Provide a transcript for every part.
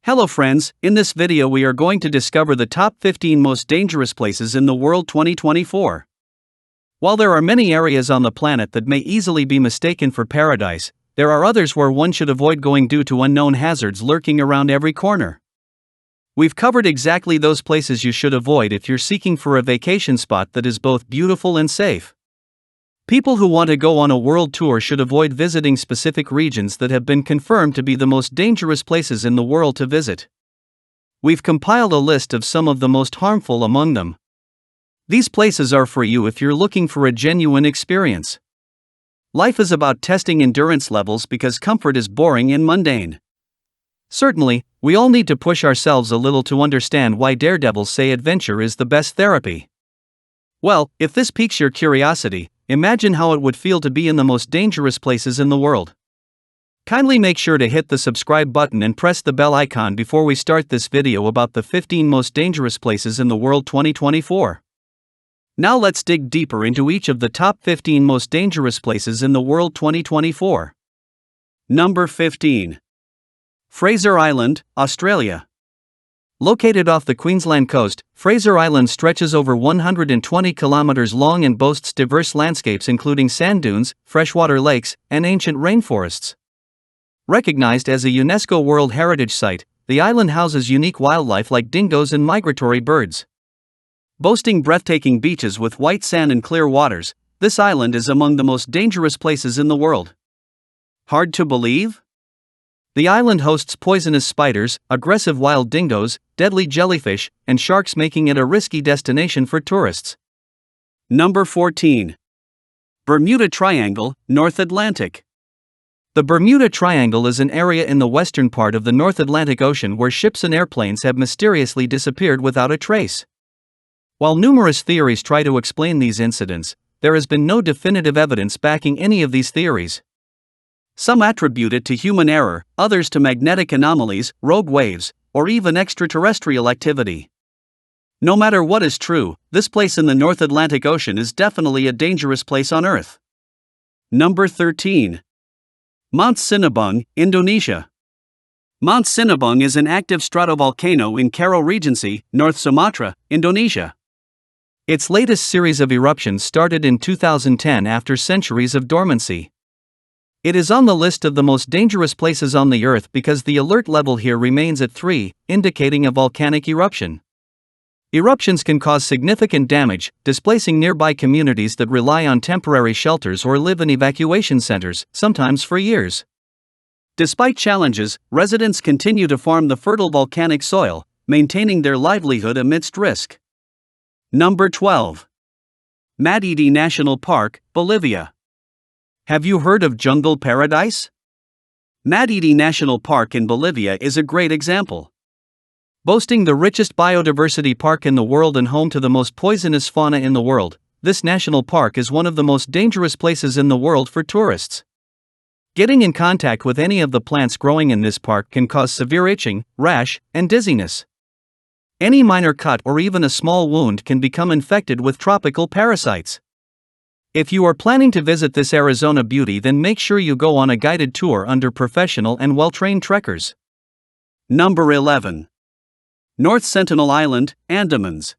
Hello friends, in this video we are going to discover the top 15 most dangerous places in the world 2024. While there are many areas on the planet that may easily be mistaken for paradise, there are others where one should avoid going due to unknown hazards lurking around every corner. We've covered exactly those places you should avoid if you're seeking for a vacation spot that is both beautiful and safe. People who want to go on a world tour should avoid visiting specific regions that have been confirmed to be the most dangerous places in the world to visit. We've compiled a list of some of the most harmful among them. These places are for you if you're looking for a genuine experience. Life is about testing endurance levels because comfort is boring and mundane. Certainly, we all need to push ourselves a little to understand why daredevils say adventure is the best therapy. Well, if this piques your curiosity, imagine how it would feel to be in the most dangerous places in the world. Kindly make sure to hit the subscribe button and press the bell icon before we start this video about the 15 most dangerous places in the world 2024. Now let's dig deeper into each of the top 15 most dangerous places in the world 2024. Number 15. Fraser Island, Australia. Located off the Queensland coast, Fraser Island stretches over 120 kilometers long and boasts diverse landscapes including sand dunes, freshwater lakes, and ancient rainforests. Recognized as a UNESCO World Heritage Site, the island houses unique wildlife like dingoes and migratory birds. Boasting breathtaking beaches with white sand and clear waters, this island is among the most dangerous places in the world. Hard to believe? The island hosts poisonous spiders, aggressive wild dingoes, deadly jellyfish, and sharks, making it a risky destination for tourists. Number 14. Bermuda Triangle, North Atlantic. The Bermuda Triangle is an area in the western part of the North Atlantic Ocean where ships and airplanes have mysteriously disappeared without a trace. While numerous theories try to explain these incidents, there has been no definitive evidence backing any of these theories. Some attribute it to human error, others to magnetic anomalies, rogue waves, or even extraterrestrial activity. No matter what is true, this place in the North Atlantic Ocean is definitely a dangerous place on Earth. Number 13. Mount Sinabung, Indonesia. Mount Sinabung is an active stratovolcano in Karo Regency, North Sumatra, Indonesia. Its latest series of eruptions started in 2010 after centuries of dormancy. It is on the list of the most dangerous places on the Earth because the alert level here remains at 3, indicating a volcanic eruption. Eruptions can cause significant damage, displacing nearby communities that rely on temporary shelters or live in evacuation centers, sometimes for years. Despite challenges, residents continue to farm the fertile volcanic soil, maintaining their livelihood amidst risk. Number 12. Madidi National Park, Bolivia. Have you heard of jungle paradise? Madidi National Park in Bolivia is a great example. Boasting the richest biodiversity park in the world and home to the most poisonous fauna in the world, this national park is one of the most dangerous places in the world for tourists. Getting in contact with any of the plants growing in this park can cause severe itching, rash, and dizziness. Any minor cut or even a small wound can become infected with tropical parasites. If you are planning to visit this Arizona beauty, then make sure you go on a guided tour under professional and well-trained trekkers. Number 11. North Sentinel Island, Andamans.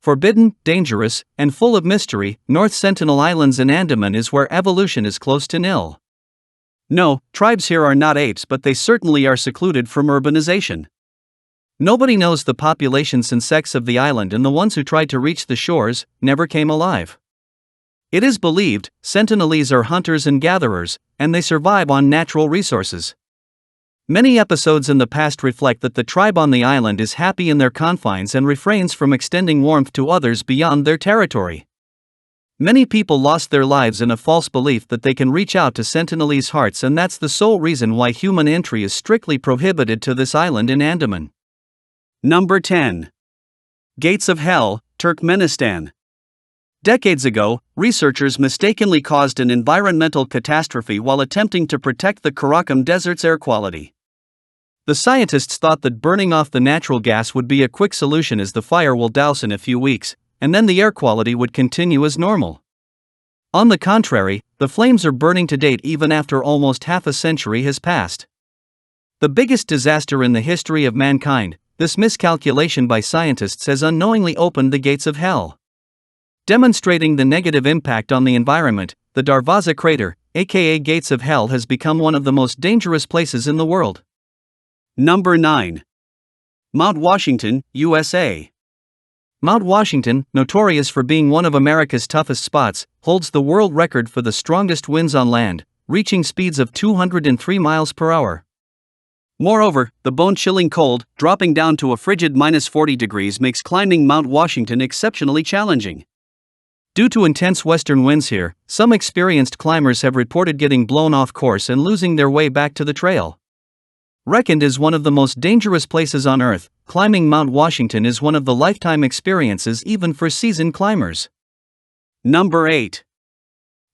Forbidden, dangerous, and full of mystery, North Sentinel Islands in Andaman is where evolution is close to nil. No, tribes here are not apes, but they certainly are secluded from urbanization. Nobody knows the populations and sex of the island, and the ones who tried to reach the shores never came alive. It is believed Sentinelese are hunters and gatherers, and they survive on natural resources. Many episodes in the past reflect that the tribe on the island is happy in their confines and refrains from extending warmth to others beyond their territory. Many people lost their lives in a false belief that they can reach out to Sentinelese hearts, and that's the sole reason why human entry is strictly prohibited to this island in Andaman. Number 10. Gates of Hell, Turkmenistan. Decades ago, researchers mistakenly caused an environmental catastrophe while attempting to protect the Karakum Desert's air quality. The scientists thought that burning off the natural gas would be a quick solution, as the fire will douse in a few weeks, and then the air quality would continue as normal. On the contrary, the flames are burning to date even after almost half a century has passed. The biggest disaster in the history of mankind, this miscalculation by scientists has unknowingly opened the gates of hell. Demonstrating the negative impact on the environment, the Darvaza crater, aka Gates of Hell, has become one of the most dangerous places in the world. Number 9. Mount Washington, USA. Mount Washington, notorious for being one of America's toughest spots, holds the world record for the strongest winds on land, reaching speeds of 203 miles per hour. Moreover, the bone-chilling cold, dropping down to a frigid -40 degrees, makes climbing Mount Washington exceptionally challenging. Due to intense western winds here, some experienced climbers have reported getting blown off course and losing their way back to the trail. Reckoned as one of the most dangerous places on Earth, climbing Mount Washington is one of the lifetime experiences even for seasoned climbers. Number 8.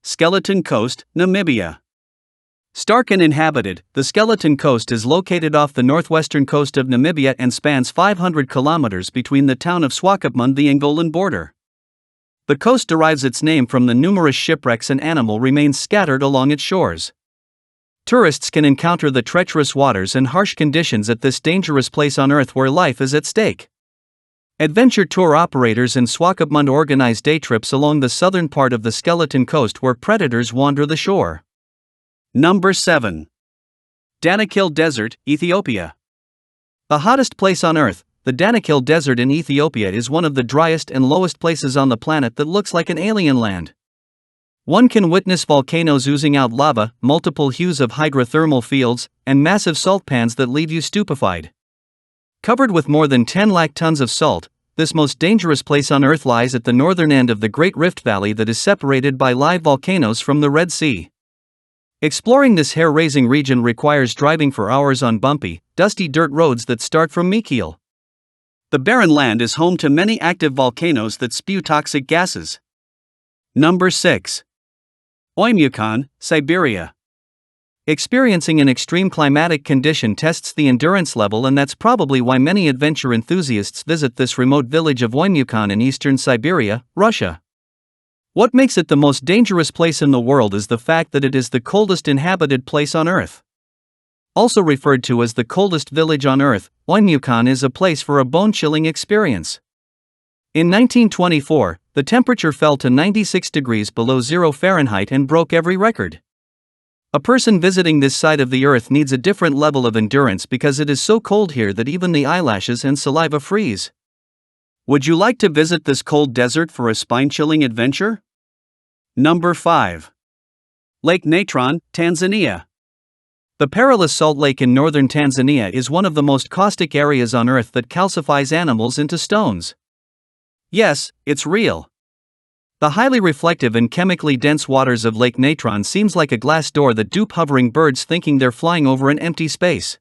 Skeleton Coast, Namibia. Stark and inhabited, the Skeleton Coast is located off the northwestern coast of Namibia and spans 500 kilometers between the town of Swakopmund and the Angolan border. The coast derives its name from the numerous shipwrecks and animal remains scattered along its shores. Tourists can encounter the treacherous waters and harsh conditions at this dangerous place on Earth where life is at stake. Adventure tour operators in Swakopmund organize day trips along the southern part of the Skeleton Coast where predators wander the shore. Number 7. Danakil Desert, Ethiopia. The hottest place on Earth, the Danakil Desert in Ethiopia is one of the driest and lowest places on the planet that looks like an alien land. One can witness volcanoes oozing out lava, multiple hues of hydrothermal fields, and massive salt pans that leave you stupefied. Covered with more than 10 lakh tons of salt, this most dangerous place on Earth lies at the northern end of the Great Rift Valley that is separated by live volcanoes from the Red Sea. Exploring this hair-raising region requires driving for hours on bumpy, dusty dirt roads that start from Mekelle. The barren land is home to many active volcanoes that spew toxic gases. Number 6. Ukan, Siberia. Experiencing an extreme climatic condition tests the endurance level, and that's probably why many adventure enthusiasts visit this remote village of Ukan in eastern Siberia, Russia. What makes it the most dangerous place in the world is the fact that it is the coldest inhabited place on Earth. Also referred to as the coldest village on Earth, Ukan is a place for a bone-chilling experience. In 1924, the temperature fell to 96 degrees below zero Fahrenheit and broke every record. A person visiting this side of the Earth needs a different level of endurance because it is so cold here that even the eyelashes and saliva freeze. Would you like to visit this cold desert for a spine-chilling adventure? Number 5. Lake Natron, Tanzania. The perilous salt lake in northern Tanzania is one of the most caustic areas on Earth that calcifies animals into stones. Yes, it's real. The highly reflective and chemically dense waters of Lake Natron seems like a glass door that dupe hovering birds thinking they're flying over an empty space.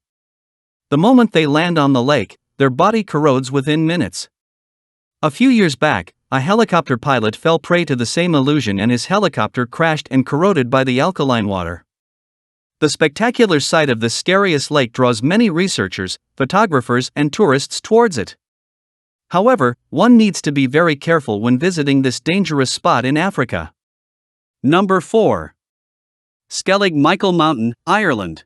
The moment they land on the lake, their body corrodes within minutes. A few years back, a helicopter pilot fell prey to the same illusion and his helicopter crashed and corroded by the alkaline water. The spectacular sight of this scariest lake draws many researchers, photographers, and tourists towards it. However, one needs to be very careful when visiting this dangerous spot in Africa. Number 4. Skellig Mountain, Ireland.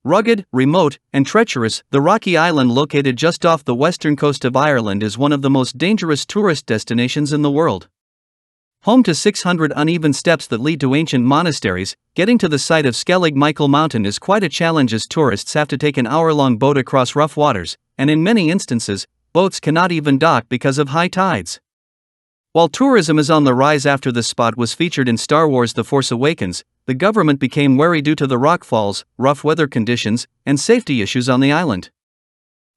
Rugged, remote, and treacherous, the rocky island located just off the western coast of Ireland is one of the most dangerous tourist destinations in the world. Home to 600 uneven steps that lead to ancient monasteries, getting to the site of Skellig Mountain is quite a challenge as tourists have to take an hour-long boat across rough waters, and in many instances, boats cannot even dock because of high tides. While tourism is on the rise after this spot was featured in Star Wars The Force Awakens, the government became wary due to the rock falls, rough weather conditions, and safety issues on the island.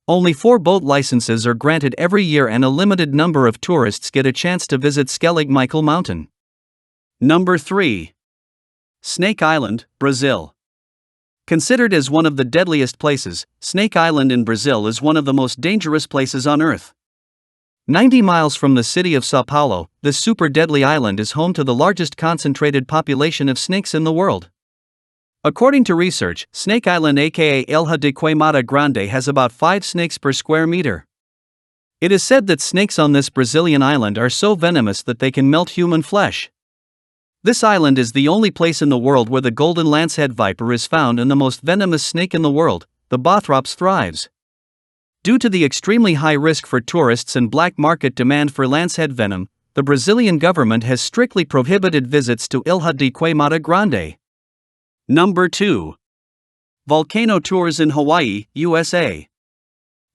Only 4 boat licenses are granted every year and a limited number of tourists get a chance to visit Skellig Mountain. Number 3. Snake Island, Brazil. Considered as one of the deadliest places, Snake Island in Brazil is one of the most dangerous places on Earth. 90 miles from the city of Sao Paulo, this super deadly island is home to the largest concentrated population of snakes in the world. According to research, Snake Island aka Ilha de Queimada Grande has about 5 snakes per square meter. It is said that snakes on this Brazilian island are so venomous that they can melt human flesh. This island is the only place in the world where the golden lancehead viper is found and the most venomous snake in the world, the Bothrops thrives. Due to the extremely high risk for tourists and black market demand for lancehead venom, the Brazilian government has strictly prohibited visits to Ilha de Queimada Grande. Number 2. Volcano tours in Hawaii, USA.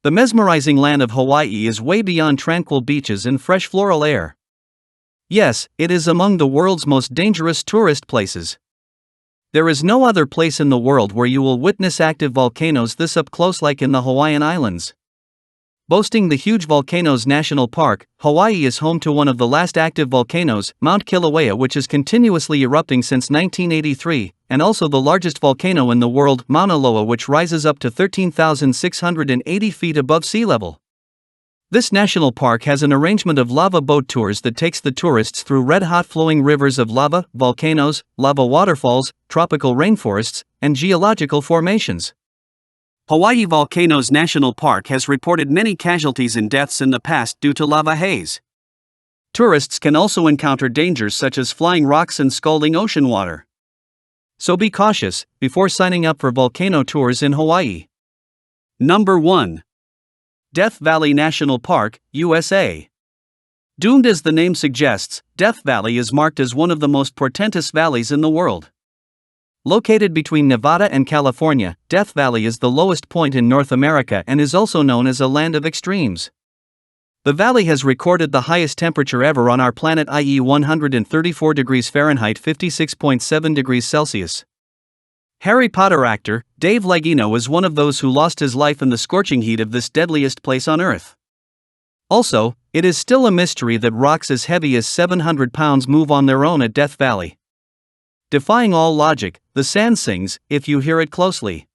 The mesmerizing land of Hawaii is way beyond tranquil beaches and fresh floral air. Yes, it is among the world's most dangerous tourist places. There is no other place in the world where you will witness active volcanoes this up close like in the Hawaiian Islands. Boasting the huge Volcanoes National Park, Hawaii is home to one of the last active volcanoes, Mount Kilauea, which is continuously erupting since 1983, and also the largest volcano in the world, Mauna Loa, which rises up to 13,680 feet above sea level. This national park has an arrangement of lava boat tours that takes the tourists through red-hot flowing rivers of lava, volcanoes, lava waterfalls, tropical rainforests, and geological formations. Hawaii Volcanoes National Park has reported many casualties and deaths in the past due to lava haze. Tourists can also encounter dangers such as flying rocks and scalding ocean water. So be cautious before signing up for volcano tours in Hawaii. Number 1. Death Valley National Park, USA. Doomed as the name suggests, Death Valley is marked as one of the most portentous valleys in the world. Located between Nevada and California, Death Valley is the lowest point in North America and is also known as a land of extremes. The valley has recorded the highest temperature ever on our planet, i.e. 134 degrees Fahrenheit, 56.7 degrees Celsius. Harry Potter actor, Dave Lagino, is one of those who lost his life in the scorching heat of this deadliest place on Earth. Also, it is still a mystery that rocks as heavy as 700 pounds move on their own at Death Valley. Defying all logic, the sand sings, if you hear it closely.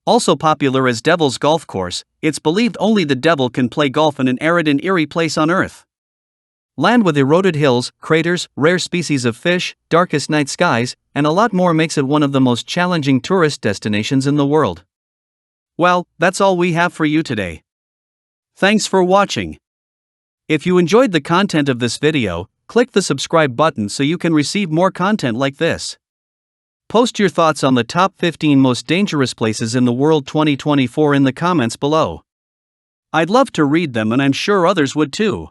Also popular as Devil's Golf Course, it's believed only the devil can play golf in an arid and eerie place on Earth. Land with eroded hills, craters, rare species of fish, darkest night skies, and a lot more makes it one of the most challenging tourist destinations in the world. Well, that's all we have for you today. Thanks for watching. If you enjoyed the content of this video, click the subscribe button so you can receive more content like this. Post your thoughts on the top 15 most dangerous places in the world 2024 in the comments below. I'd love to read them, and I'm sure others would too.